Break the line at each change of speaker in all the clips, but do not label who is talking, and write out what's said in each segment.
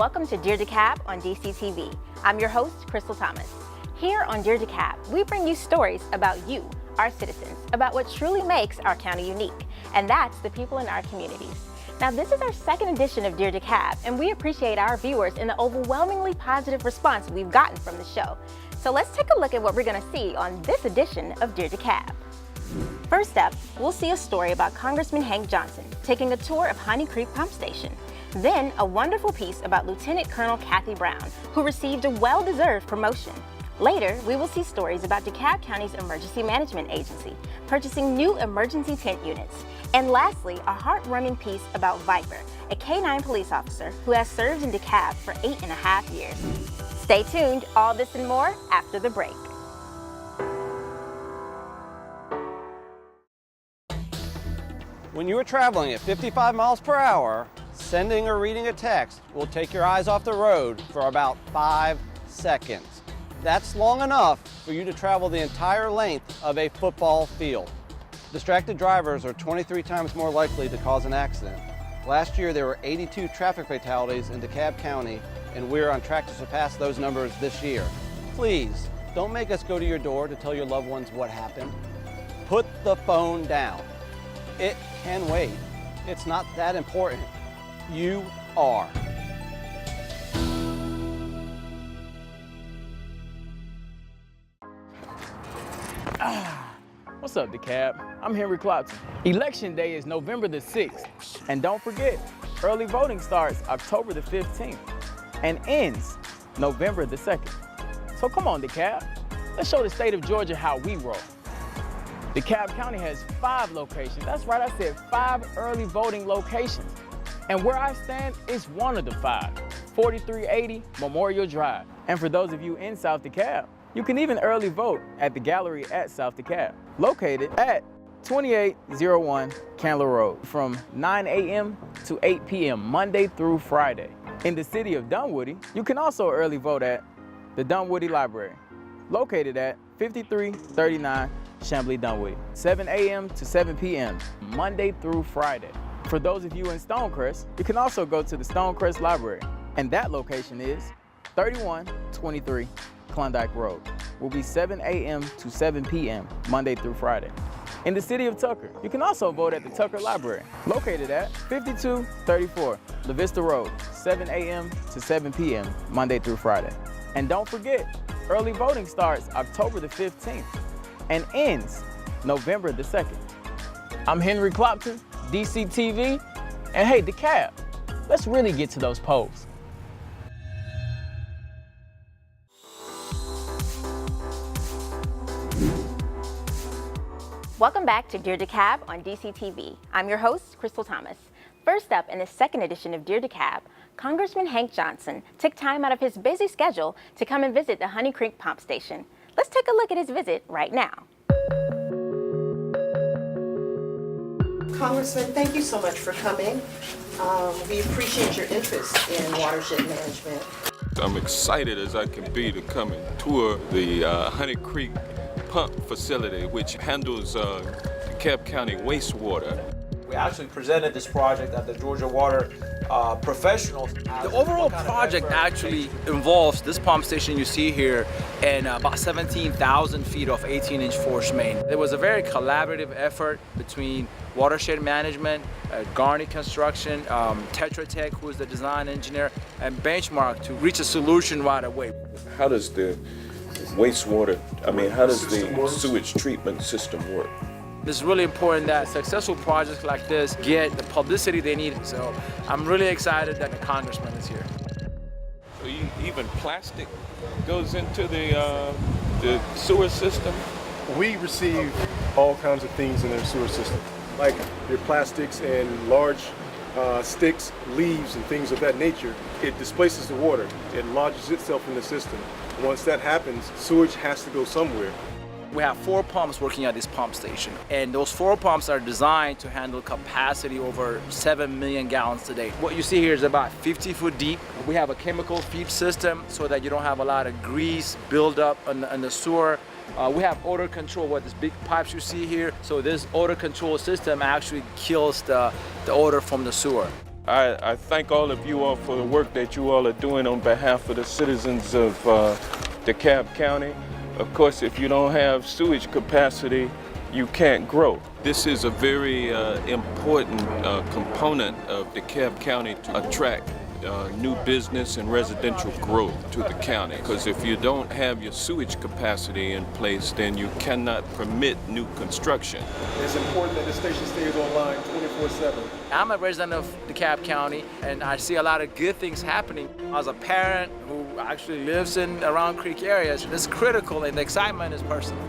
welcome to Dear DeKalb on DCTV. I'm your host, Crystal Thomas. Here on Dear DeKalb, we bring you stories about you, our citizens, about what truly makes our county unique, and that's the people in our communities. Now, this is our second edition of Dear DeKalb, and we appreciate our viewers and the overwhelmingly positive response we've gotten from the show. So let's take a look at what we're going to see on this edition of Dear DeKalb. First up, we'll see a story about Congressman Hank Johnson taking a tour of Honey Creek Pump Station. Then, a wonderful piece about Lieutenant Colonel Kathy Brown, who received a well-deserved promotion. Later, we will see stories about DeKalb County's Emergency Management Agency purchasing new emergency tent units. And lastly, a heart-warming piece about Viper, a K-9 police officer who has served in DeKalb for 8.5 years. Stay tuned, all this and more after the break.
When you are traveling at 55 miles per hour, sending or reading a text will take your eyes off the road for about 5 seconds. That's long enough for you to travel the entire length of a football field. Distracted drivers are 23 times more likely to cause an accident. Last year, there were 82 traffic fatalities in DeKalb County, and we're on track to surpass those numbers this year. Please, don't make us go to your door to tell your loved ones what happened. Put the phone down. It can wait. It's not that important. You are.
What's up, DeKalb? I'm Henry Clopton. Election Day is November the 6th. And don't forget, early voting starts October the 15th and ends November the 2nd. So come on, DeKalb. Let's show the state of Georgia how we roll. DeKalb County has 5 locations. That's right, I said 5 early voting locations. And where I stand is one of the 5, 4380 Memorial Drive. And for those of you in South DeKalb, you can even early vote at the gallery at South DeKalb, located at 2801 Candler Road from 9 a.m. to 8 p.m. Monday through Friday. In the city of Dunwoody, you can also early vote at the Dunwoody Library, located at 5339 Chamblee Dunwoody, 7 a.m. to 7 p.m. Monday through Friday. For those of you in Stonecrest, you can also go to the Stonecrest Library, and that location is 3123 Klondike Road. Will be 7 a.m. to 7 p.m. Monday through Friday. In the city of Tucker, you can also vote at the Tucker Library, located at 5234 La Vista Road, 7 a.m. to 7 p.m. Monday through Friday. And don't forget, early voting starts October the 15th and ends November the 2nd. I'm Henry Clopton, DCTV, and hey, DeKalb, let's really get to those polls.
Welcome back to Dear DeKalb on DCTV. I'm your host, Crystal Thomas. First up in the second edition of Dear DeKalb, Congressman Hank Johnson took time out of his busy schedule to come and visit the Honey Creek Pump Station. Let's take a look at his visit right now.
Congressman, thank you so much for coming. We appreciate your interest in watershed management.
I'm excited as I can be to come and tour the Honey Creek Pump Facility, which handles DeKalb County wastewater.
We actually presented this project at the Georgia Water Professionals.
The overall project actually involves this pump station you see here and about 17,000 feet of 18-inch force main. There was a very collaborative effort between Watershed Management, Garney Construction, Tetra Tech, who is the design engineer, and Benchmark to reach a solution right away.
How does the wastewater, how does the sewage treatment system work?
It's really important that successful projects like this get the publicity they need. So I'm really excited that the congressman is here.
So even plastic goes into the sewer system?
We receive all kinds of things in their sewer system, like your plastics and large sticks, leaves, and things of that nature. It displaces the water. It lodges itself in the system. Once that happens, sewage has to go somewhere.
We have 4 pumps working at this pump station, and those 4 pumps are designed to handle capacity over 7 million gallons a day. What you see here is about 50 foot deep. We have a chemical feed system so that you don't have a lot of grease buildup in the sewer. We have odor control with these big pipes you see here. So this odor control system actually kills the odor from the sewer.
I thank all of you all for the work that you all are doing on behalf of the citizens of DeKalb County. Of course, if you don't have sewage capacity, you can't grow. This is a very important component of DeKalb County to attract new business and residential growth to the county. Because if you don't have your sewage capacity in place, then you cannot permit new construction.
It's important that the station stays online 24/7.
I'm a resident of DeKalb County, and I see a lot of good things happening. As a parent who actually lives in around Creek areas, it's critical, and the excitement is personal.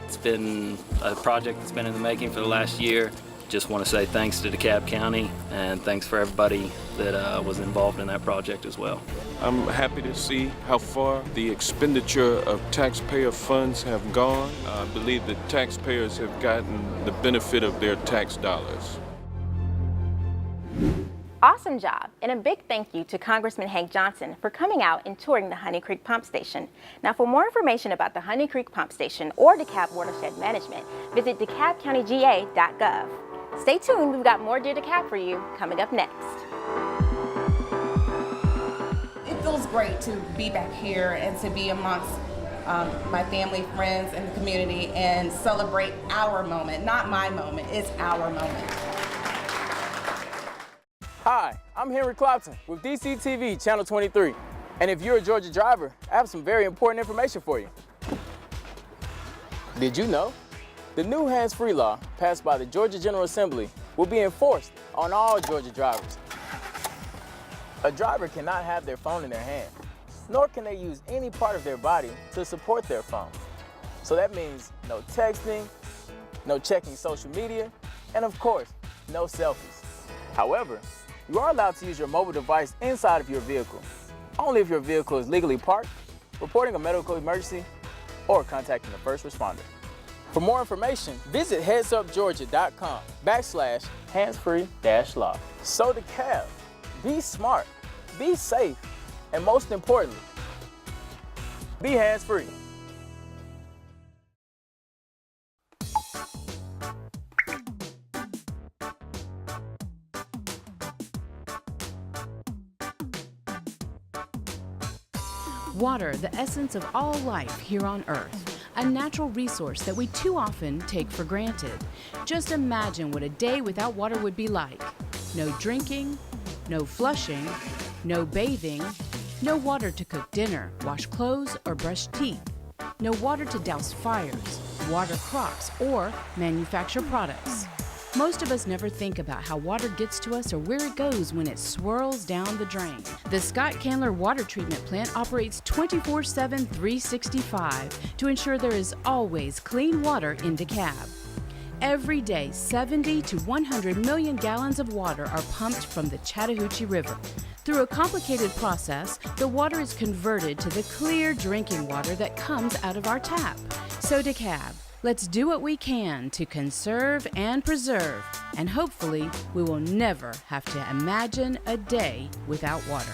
It's been a project that's been in the making for the last year. Just want to say thanks to DeKalb County, and thanks for everybody that was involved in that project as well.
I'm happy to see how far the expenditure of taxpayer funds have gone. I believe that taxpayers have gotten the benefit of their tax dollars.
Awesome job, and a big thank you to Congressman Hank Johnson for coming out and touring the Honey Creek Pump Station. Now, for more information about the Honey Creek Pump Station or DeKalb Watershed Management, visit DeKalbCountyGA.gov. Stay tuned, we've got more Dear DeKalb for you coming up next.
It feels great to be back here and to be amongst my family, friends, and the community and celebrate our moment. Not my moment, it's our moment.
Hi, I'm Henry Clopton with DCTV Channel 23. And if you're a Georgia driver, I have some very important information for you. Did you know? The new hands-free law passed by the Georgia General Assembly will be enforced on all Georgia drivers. A driver cannot have their phone in their hand, nor can they use any part of their body to support their phone. So that means no texting, no checking social media, and of course, no selfies. However, you are allowed to use your mobile device inside of your vehicle, only if your vehicle is legally parked, reporting a medical emergency, or contacting a first responder. For more information, visit headsupgeorgia.com/handsfree-law. So DeKalb, be smart, be safe, and most importantly, be hands-free.
Water, the essence of all life here on Earth, a natural resource that we too often take for granted. Just imagine what a day without water would be like. No drinking, no flushing, no bathing, no water to cook dinner, wash clothes, or brush teeth. No water to douse fires, water crops, or manufacture products. Most of us never think about how water gets to us or where it goes when it swirls down the drain. The Scott Candler Water Treatment Plant operates 24/7, 365 to ensure there is always clean water in DeKalb. Every day, 70 to 100 million gallons of water are pumped from the Chattahoochee River. Through a complicated process, the water is converted to the clear drinking water that comes out of our tap. So DeKalb, let's do what we can to conserve and preserve, and hopefully we will never have to imagine a day without water.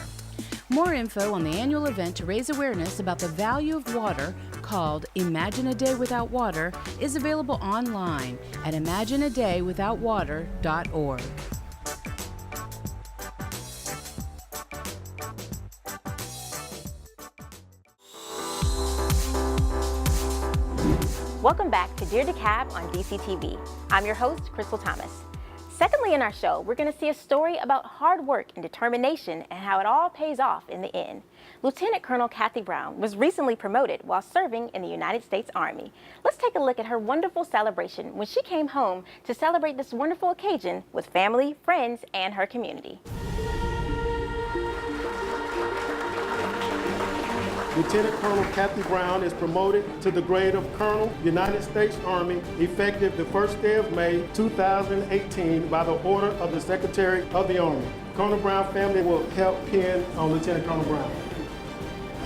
More info on the annual event to raise awareness about the value of water, called Imagine a Day Without Water, is available online at imagineadaywithoutwater.org.
Welcome back to Dear DeKalb on DCTV. I'm your host, Crystal Thomas. Secondly in our show, we're going to see a story about hard work and determination and how it all pays off in the end. Lieutenant Colonel Kathy Brown was recently promoted while serving in the United States Army. Let's take a look at her wonderful celebration when she came home to celebrate this wonderful occasion with family, friends, and her community.
Lieutenant Colonel Kathy Brown is promoted to the grade of Colonel, United States Army, effective the first day of May 2018 by the order of the Secretary of the Army. Colonel Brown family will help pin on Lieutenant Colonel Brown.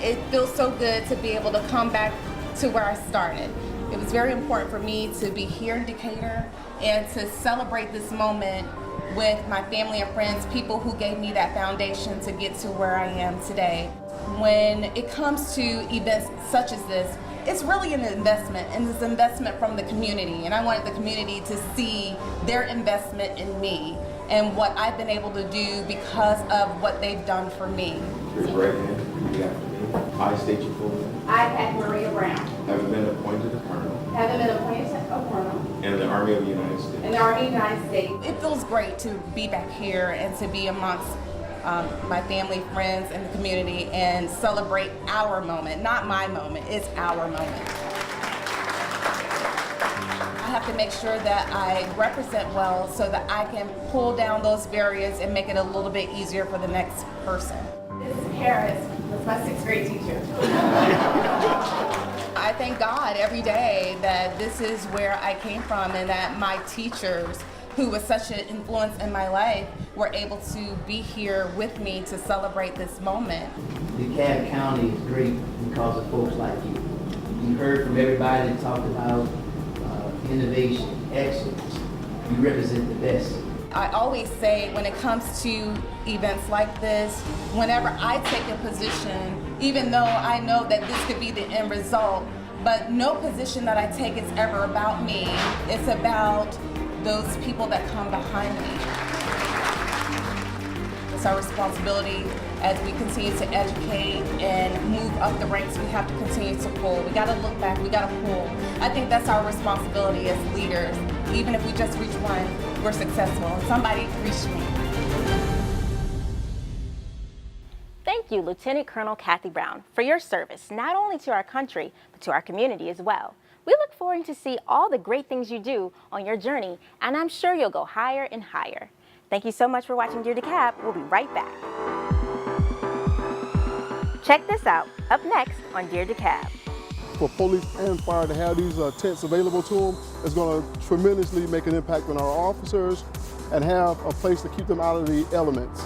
It feels so good to be able to come back to where I started. It was very important for me to be here in Decatur and to celebrate this moment with my family and friends, people who gave me that foundation to get to where I am today. When it comes to events such as this, it's really an investment, and it's an investment from the community, and I wanted the community to see their investment in me. and what I've been able to do because of what they've done for me.
Raise your right hand. Repeat after me. I state your full name.
I, Pat Maria Brown,
Having been appointed a colonel
having been appointed a colonel
in the Army of the United States.
in the Army of the United States. It feels great to be back here and to be amongst my family, friends, and the community and celebrate our moment. Not my moment, it's our moment. I have to make sure that I represent well so that I can pull down those barriers and make it a little bit easier for the next person. This is Harris, that's my 6th grade teacher. I thank God every day that this is where I came from and that my teachers, who was such an influence in my life, were able to be here with me to celebrate this moment.
DeKalb County is great because of folks like you. You heard from everybody that talked about innovation, excellence. You represent the best.
I always say when it comes to events like this, whenever I take a position, even though I know that this could be the end result, but no position that I take is ever about me. It's about those people that come behind me. It's our responsibility as we continue to educate and move up the ranks. We have to continue to pull. We got to look back. We got to pull. I think that's our responsibility as leaders. Even if we just reach one, we're successful. And somebody reached me.
Thank you, Lieutenant Colonel Kathy Brown, for your service, not only to our country, but to our community as well. We look forward to see all the great things you do on your journey, and I'm sure you'll go higher and higher. Thank you so much for watching Dear DeKalb. We'll be right back. Check this out, up next on Dear DeKalb.
For police and fire to have these tents available to them is going to tremendously make an impact on our officers and have a place to keep them out of the elements.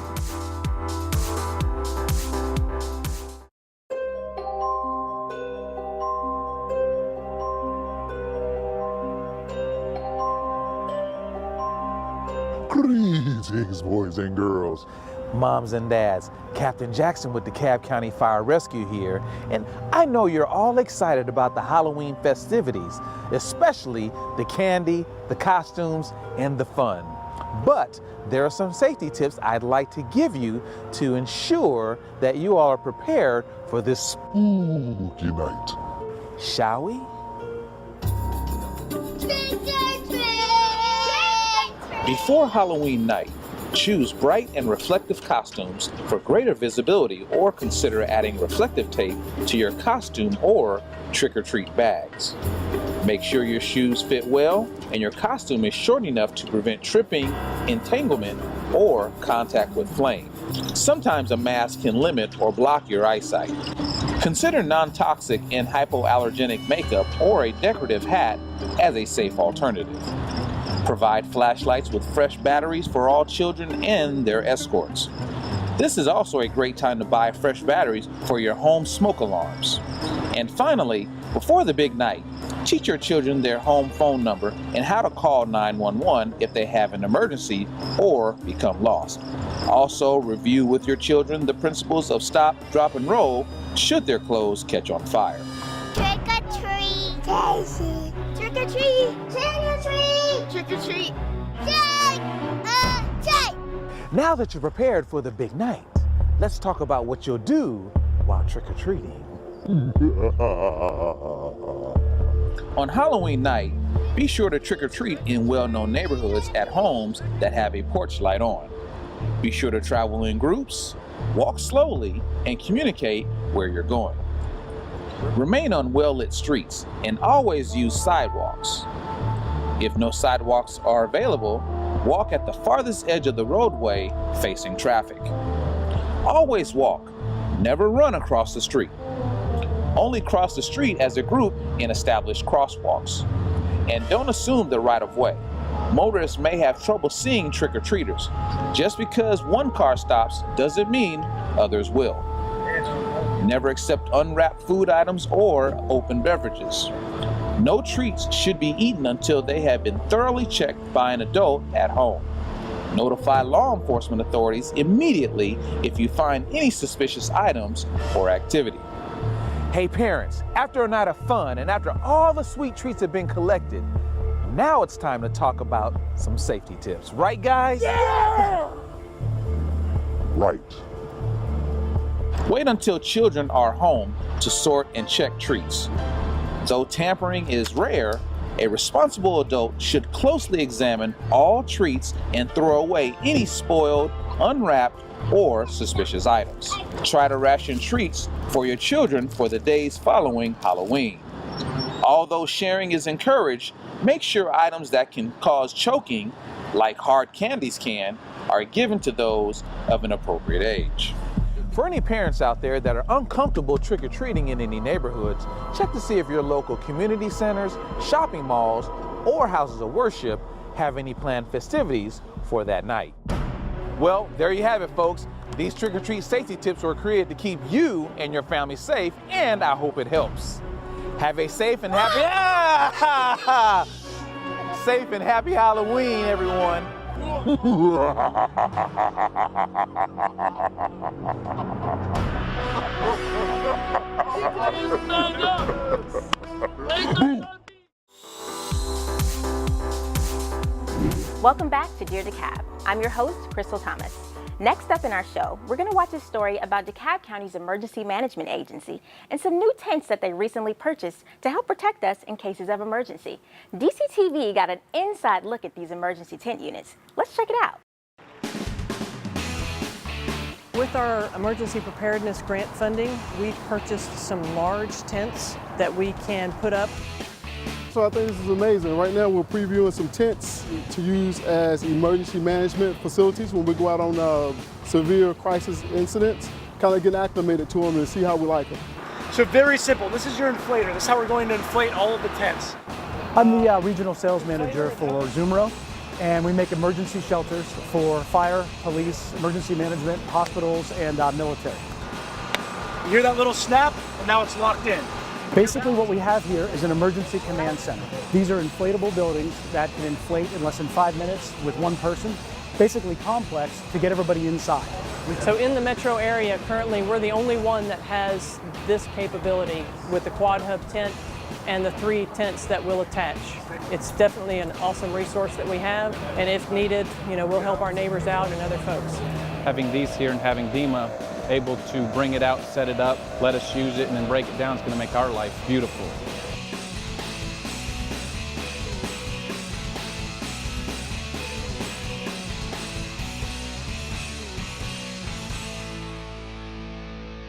Greetings, boys and girls. Moms and dads, Captain Jackson with DeKalb County Fire Rescue here, and I know you're all excited about the Halloween festivities, especially the candy, the costumes, and the fun. But there are some safety tips I'd like to give you to ensure that you all are prepared for this spooky night. Shall we? Before Halloween night, choose bright and reflective costumes for greater visibility, or consider adding reflective tape to your costume or trick-or-treat bags. Make sure your shoes fit well and your costume is short enough to prevent tripping, entanglement, or contact with flame. Sometimes a mask can limit or block your eyesight. Consider non-toxic and hypoallergenic makeup or a decorative hat as a safe alternative. Provide flashlights with fresh batteries for all children and their escorts. This is also a great time to buy fresh batteries for your home smoke alarms. And finally, before the big night, teach your children their home phone number and how to call 911 if they have an emergency or become lost. Also, review with your children the principles of stop, drop, and roll should their clothes catch on fire.
Trick or treat, Daisy. Trick or treat, trick or treat, trick or treat, trick or treat.
Now that you're prepared for the big night, let's talk about what you'll do while trick-or-treating. On Halloween night, be sure to trick-or-treat in well-known neighborhoods at homes that have a porch light on. Be sure to travel in groups, walk slowly, and communicate where you're going. Remain on well-lit streets and always use sidewalks. If no sidewalks are available, walk at the farthest edge of the roadway facing traffic. Always walk, never run across the street. Only cross the street as a group in established crosswalks. And don't assume the right of way. Motorists may have trouble seeing trick-or-treaters. Just because one car stops doesn't mean others will. Never accept unwrapped food items or open beverages. No treats should be eaten until they have been thoroughly checked by an adult at home. Notify law enforcement authorities immediately if you find any suspicious items or activity. Hey parents, after a night of fun and after all the sweet treats have been collected, Now it's time to talk about some safety tips. Right, guys?
Yeah!
Right. Wait until children are home to sort and check treats. Though tampering is rare, a responsible adult should closely examine all treats and throw away any spoiled, unwrapped, or suspicious items. Try to ration treats for your children for the days following Halloween. Although sharing is encouraged, make sure items that can cause choking, like hard candies can, are given to those of an appropriate age. For any parents out there that are uncomfortable trick-or-treating in any neighborhoods, check to see if your local community centers, shopping malls, or houses of worship have any planned festivities for that night. Well, there you have it, folks. These trick-or-treat safety tips were created to keep you and your family safe, and I hope it helps. Have a safe and happy safe and happy Halloween, everyone.
Welcome back to Dear DeKalb. I'm your host, Crystal Thomas. Next up in our show, we're going to watch a story about DeKalb County's Emergency Management Agency and some new tents that they recently purchased to help protect us in cases of emergency. DCTV got an inside look at these emergency tent units. Let's check it out.
With our emergency preparedness grant funding, we've purchased some large tents that we can put up.
So I think this is amazing. Right now we're previewing some tents to use as emergency management facilities when we go out on severe crisis incidents, kind of get acclimated to them and see how we like them.
So very simple, this is your inflator. This is how we're going to inflate all of the tents.
I'm the regional sales manager for Zoomro, and we make emergency shelters for fire, police, emergency management, hospitals, and military.
You hear that little snap? And now it's locked in.
Basically what we have here is an emergency command center. These are inflatable buildings that can inflate in less than 5 minutes with one person, basically complex to get everybody inside.
So in the metro area, currently we're the only one that has this capability with the quad hub tent and the 3 tents that will attach. It's definitely an awesome resource that we have, and if needed, we'll help our neighbors out and other folks.
Having these here and having DEMA able to bring it out, set it up, let us use it, and then break it down is going to make our life beautiful.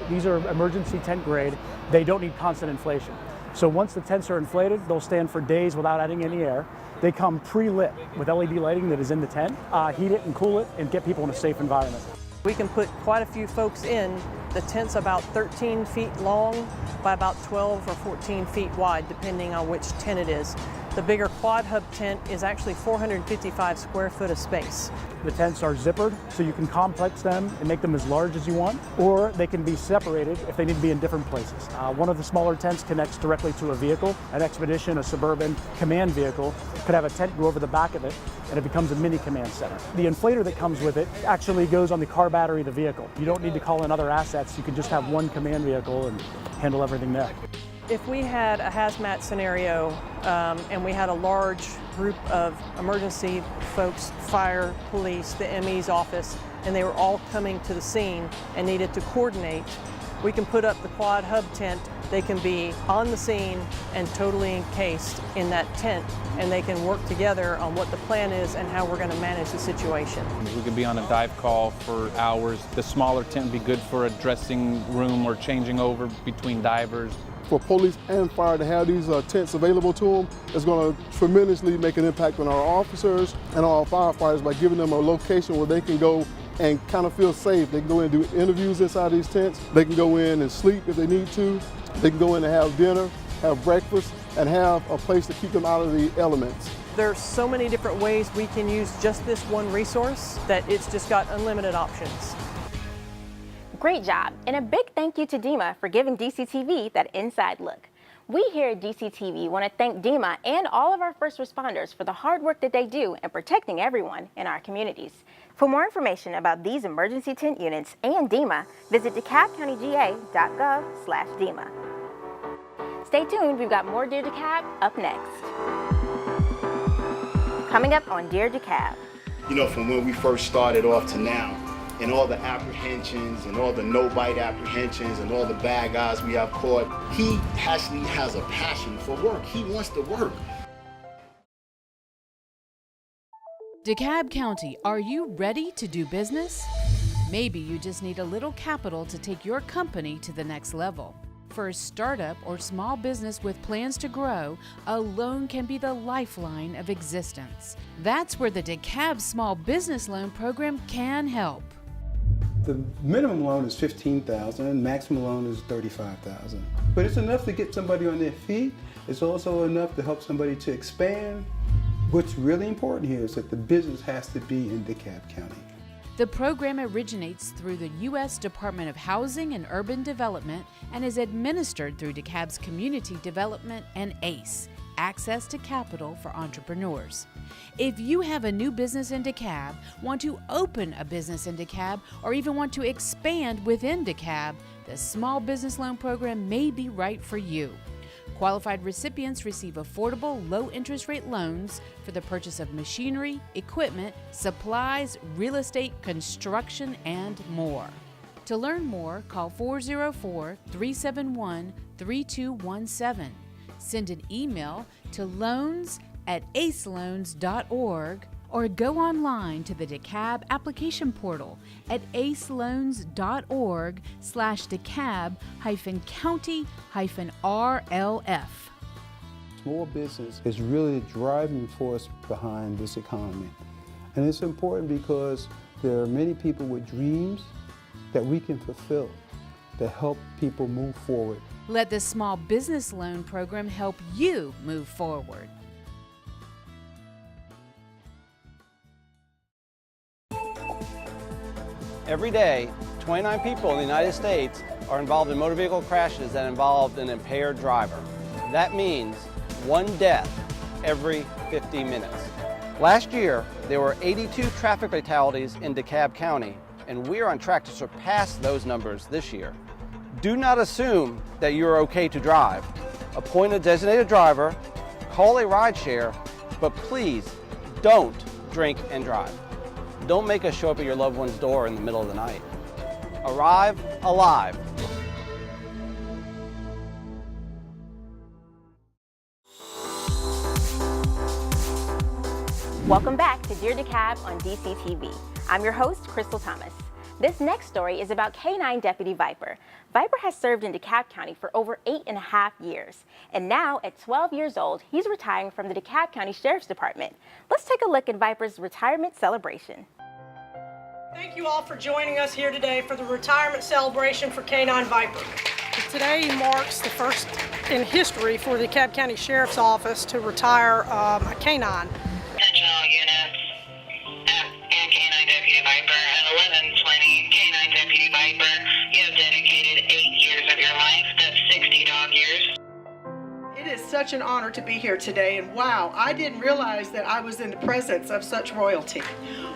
These are emergency tent grade. They don't need constant inflation. So once the tents are inflated, they'll stand for days without adding any air. They come pre-lit with LED lighting that is in the tent, heat it and cool it, and get people in a safe environment.
We can put quite a few folks in. The tent's about 13 feet long by about 12 or 14 feet wide, depending on which tent it is. The bigger quad hub tent is actually 455 square foot of space.
The tents are zippered, so you can complex them and make them as large as you want, or they can be separated if they need to be in different places. One of the smaller tents connects directly to a vehicle. An Expedition, a Suburban command vehicle, could have a tent go over the back of it, and it becomes a mini command center. The inflator that comes with it actually goes on the car battery of the vehicle. You don't need to call in other assets. You can just have one command vehicle and handle everything there.
If we had a hazmat scenario and we had a large group of emergency folks, fire, police, the ME's office, and they were all coming to the scene and needed to coordinate, we can put up the quad hub tent. They can be on the scene and totally encased in that tent, and they can work together on what the plan is and how we're going to manage the situation.
We could be on a dive call for hours. The smaller tent would be good for a dressing room or changing over between divers.
For police and fire to have these tents available to them is going to tremendously make an impact on our officers and our firefighters by giving them a location where they can go and kind of feel safe. They can go in and do interviews inside these tents. They can go in and sleep if they need to. They can go in and have dinner, have breakfast, and have a place to keep them out of the elements.
There's so many different ways we can use just this one resource that it's just got unlimited options.
Great job, and a big thank you to DEMA for giving DCTV that inside look. We here at DCTV want to thank DEMA and all of our first responders for the hard work that they do in protecting everyone in our communities. For more information about these emergency tent units and DEMA, visit DeKalbCountyGA.gov/DEMA. Stay tuned, we've got more Dear DeKalb up next. Coming up on Dear DeKalb.
You know, from when we first started off to now, and all the apprehensions and all the no-bite apprehensions and all the bad guys we have caught, he actually has a passion for work. He wants to work.
DeKalb County, are you ready to do business? Maybe you just need a little capital to take your company to the next level. For a startup or small business with plans to grow, a loan can be the lifeline of existence. That's where the DeKalb Small Business Loan Program can help.
The minimum loan is $15,000 and maximum loan is $35,000. But it's enough to get somebody on their feet. It's also enough to help somebody to expand. What's really important here is that the business has to be in DeKalb County.
The program originates through the U.S. Department of Housing and Urban Development and is administered through DeKalb's Community Development and ACE, Access to Capital for Entrepreneurs. If you have a new business in DeKalb, want to open a business in DeKalb, or even want to expand within DeKalb, the Small Business Loan Program may be right for you. Qualified recipients receive affordable, low-interest rate loans for the purchase of machinery, equipment, supplies, real estate, construction, and more. To learn more, call 404-371-3217. Send an email to loans@aceloans.org or go online to the DeKalb application portal at aceloans.org/DeKalb-county-RLF.
Small business is really the driving force behind this economy. And it's important because there are many people with dreams that we can fulfill to help people move forward.
Let the Small Business Loan Program help you move forward.
Every day, 29 people in the United States are involved in motor vehicle crashes that involve an impaired driver. That means one death every 50 minutes. Last year, there were 82 traffic fatalities in DeKalb County, and we're on track to surpass those numbers this year. Do not assume that you're okay to drive. Appoint a designated driver, call a rideshare, but please don't drink and drive. Don't make us show up at your loved one's door in the middle of the night. Arrive alive.
Welcome back to Dear DeKalb on DCTV. I'm your host, Crystal Thomas. This next story is about K-9 Deputy Viper. Viper has served in DeKalb County for over 8.5 years. And now, at 12 years old, he's retiring from the DeKalb County Sheriff's Department. Let's take a look at Viper's retirement celebration.
Thank you all for joining us here today for the retirement celebration for K-9 Viper. Today marks the first in history for the DeKalb County Sheriff's Office to retire a K-9.
Attention all units, and K-9 Deputy Viper at 11:20. K-9 Deputy Viper, you have dedicated 8 years of your life. That's 60 dog years.
It is such an honor to be here today, and wow, I didn't realize that I was in the presence of such royalty.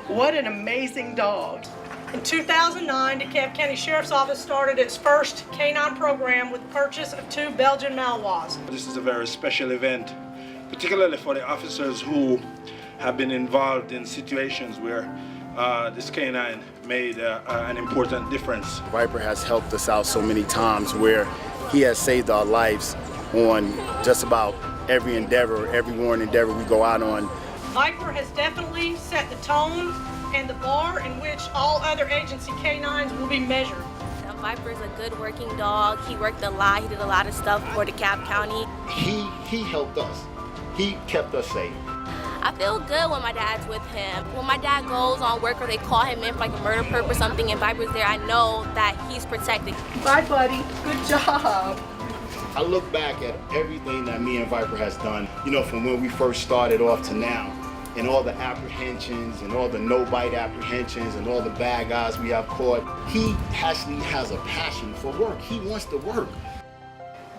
What an amazing dog.
In 2009, DeKalb County Sheriff's Office started its first K-9 program with the purchase of 2 Belgian Malinois.
This is a very special event, particularly for the officers who have been involved in situations where this K-9 made an important difference.
Viper has helped us out so many times where he has saved our lives on just about every endeavor, every warrant endeavor we go out on.
Viper has definitely set the tone and the bar in which all other agency K-9s will be measured.
Viper is a good working dog. He worked a lot. He did a lot of stuff for DeKalb County.
He helped us. He kept us safe.
I feel good when my dad's with him. When my dad goes on work or they call him in for like a murder perp or something and Viper's there, I know that he's protected.
Bye, buddy. Good job.
I look back at everything that me and Viper has done, you know, from when we first started off to now, and all the apprehensions and all the no-bite apprehensions and all the bad guys we have caught. He actually has a passion for work. He wants to work.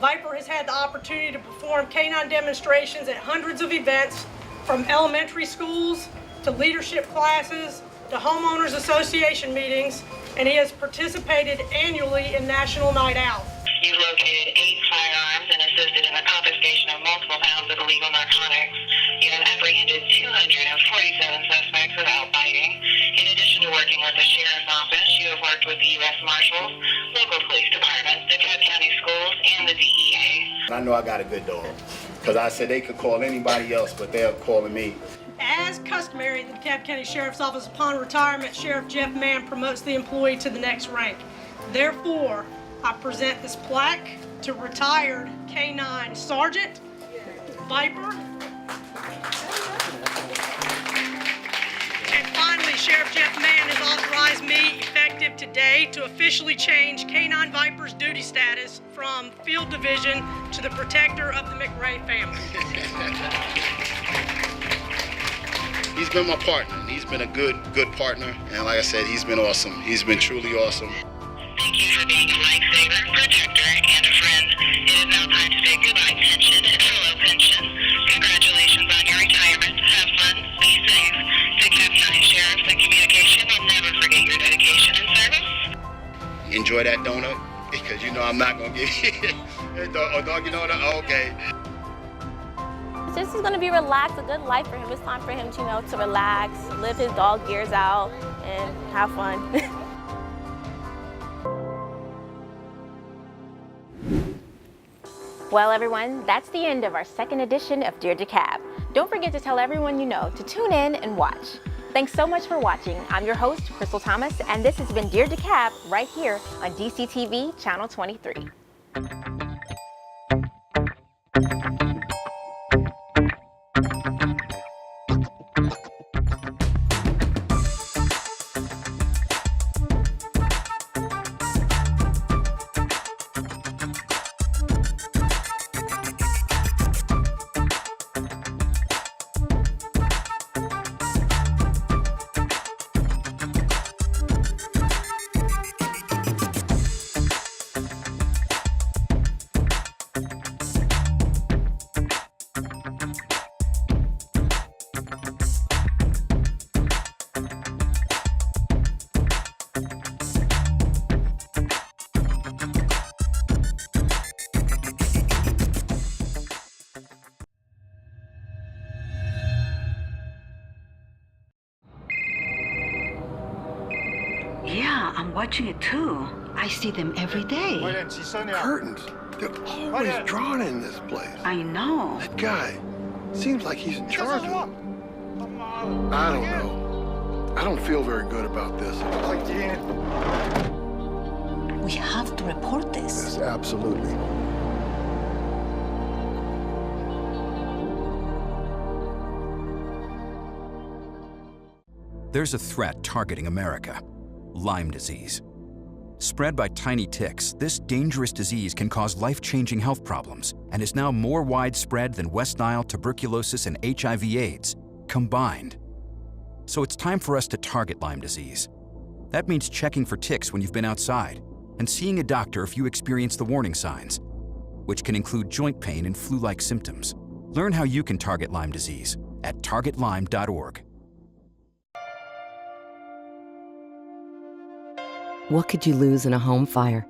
Viper has had the opportunity to perform K-9 demonstrations at hundreds of events, from elementary schools to leadership classes to homeowners association meetings, and he has participated annually in National Night Out.
You located 8 firearms and assisted in the confiscation of multiple pounds of illegal narcotics. You have apprehended 201 working with the Sheriff's Office. You have worked with the U.S. Marshals, local police departments, DeKalb County Schools, and the DEA.
I know I got a good dog, because I said they could call anybody else, but they're calling me.
As customary at the DeKalb County Sheriff's Office, upon retirement, Sheriff Jeff Mann promotes the employee to the next rank. Therefore, I present this plaque to retired K-9 Sergeant Viper. And finally, Sheriff Jeff Mann has authorized me, effective today, to officially change K-9 Viper's duty status from Field Division to the protector of the McRae family.
He's been my partner, and he's been a good partner. And like I said, he's been awesome. He's been truly awesome.
Thank you for being a lifesaver, protector, and a friend. It is now time to say goodbye, pension and fellow pension. Congratulations on your retirement. Have fun, be safe. DeKalb County Sheriffs and Communication will never forget your dedication and service.
Enjoy that donut, because you know I'm not going to give you a doggy donut. Oh, okay.
This is going to be relaxed, a good life for him. It's time for him to, to relax, live his dog years out, and have fun.
Well, everyone, that's the end of our second edition of Dear DeKalb. Don't forget to tell everyone you know to tune in and watch. Thanks so much for watching. I'm your host, Crystal Thomas, and this has been Dear DeKalb right here on DCTV Channel 23.
Yeah, I'm watching it too. I see them every day.
Curtains. They're always drawn in this place.
I know.
That guy seems like he's in charge of them. I don't know. I don't feel very good about this.
We have to report this.
Yes, absolutely.
There's a threat targeting America. Lyme disease. Spread by tiny ticks, this dangerous disease can cause life-changing health problems and is now more widespread than West Nile, tuberculosis, and HIV/AIDS combined. So it's time for us to target Lyme disease. That means checking for ticks when you've been outside and seeing a doctor if you experience the warning signs, which can include joint pain and flu-like symptoms. Learn how you can target Lyme disease at targetlyme.org.
What could you lose in a home fire?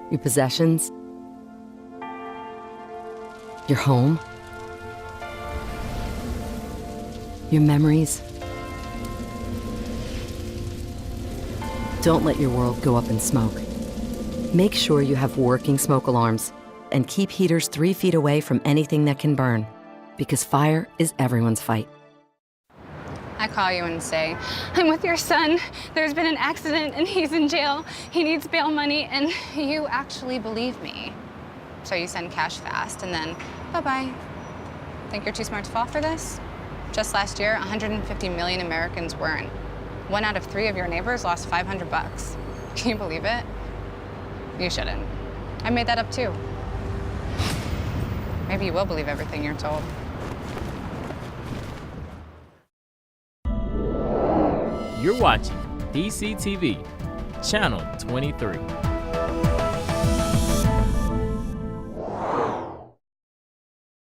Your possessions? Your home? Your memories? Don't let your world go up in smoke. Make sure you have working smoke alarms and keep heaters 3 feet away from anything that can burn, because fire is everyone's fight.
I call you and say, I'm with your son. There's been an accident and he's in jail. He needs bail money, and you actually believe me. So you send cash fast and then, bye-bye. Think you're too smart to fall for this? Just last year, 150 million Americans weren't. 1 out of 3 of your neighbors lost $500. Can you believe it? You shouldn't. I made that up too. Maybe you will believe everything you're told.
You're watching DCTV, Channel 23.